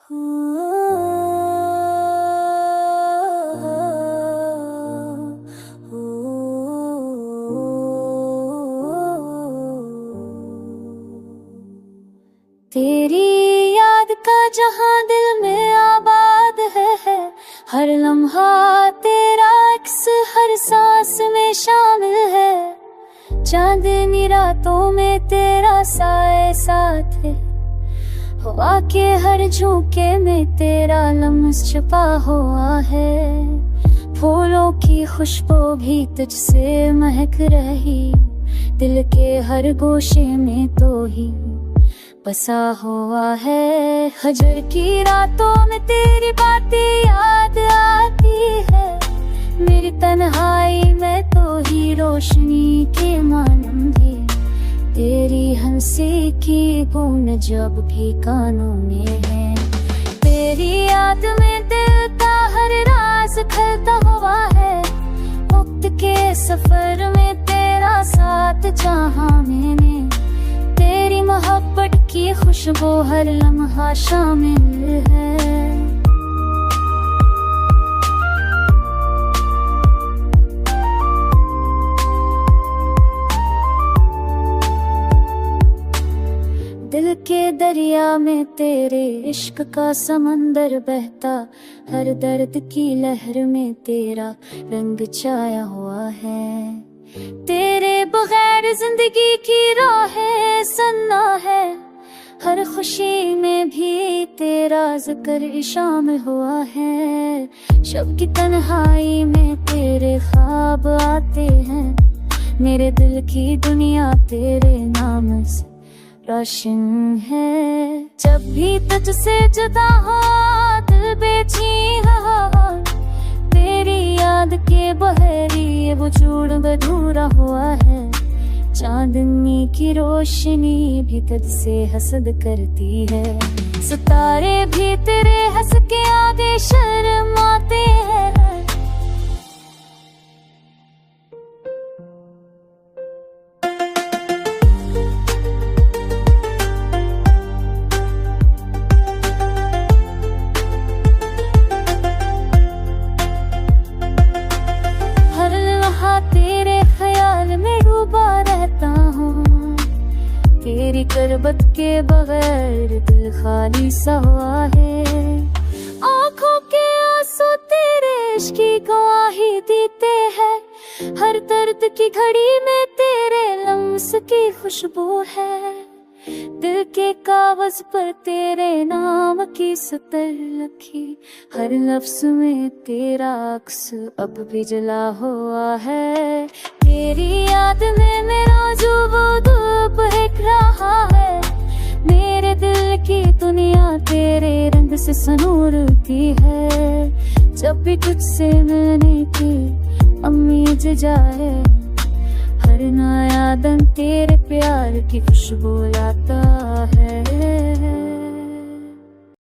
तेरी याद का जहां दिल में आबाद है, हर लम्हा तेरा अक्स हर सांस में शामिल है। चांदनी रातों में तेरा साए साथ है, हवा के हर झोंके में तेरा लम्स छुपा हुआ है। फूलों की खुशबू भी तुझसे महक रही, दिल के हर गोशे में तो ही बसा हुआ है। हजर की रातों में तेरी बातें याद आती है, मेरी तन्हाई में तो ही रोशनी के मानंद है। तेरी हंसी की गूंज जब भी कानों में है, तेरी याद में दिल का हर राज खलता हुआ है। वक्त के सफर में तेरा साथ जहां मैंने, तेरी मोहब्बत की खुशबू हर लम्हा शामिल है। दिल के दरिया में तेरे इश्क का समंदर बहता, हर दर्द की लहर में तेरा रंग छाया हुआ है। तेरे बगैर जिंदगी की राहें सन्ना है, हर खुशी में भी तेरा जिक्र शामिल हुआ है। शब की तन्हाई में तेरे ख्वाब आते हैं, मेरे दिल की दुनिया तेरे नाम से रोशन है। जब भी तुझसे जुदा हो दिल बेचैन हो, तेरी याद के बहरी वजूद अधूरा हुआ है। चांदनी की रोशनी भी तुझसे हसद करती है, सितारे भी तेरे हंस के आगे शर्माते हैं। तेरे ख्याल में डूबा रहता हूँ, तेरी करबत के बगैर दिल खाली सा हुआ है। आँखों के आंसू तेरे इश्क की गवाही देते हैं, हर दर्द की घड़ी में तेरे लम्स की खुशबू है। दिल के कागज पर तेरे नाम की सतर लिखी, हर लफ्ज में तेरा अक्स अब भी जला हुआ है। तेरी याद में मेरा जुबान बहक रहा है, मेरे दिल की दुनिया तेरे रंग से सनूरती है। जब भी तुझसे मिलने की उम्मीद जाए, हर नया दिन तेरे प्यार की खुशबू लाता है।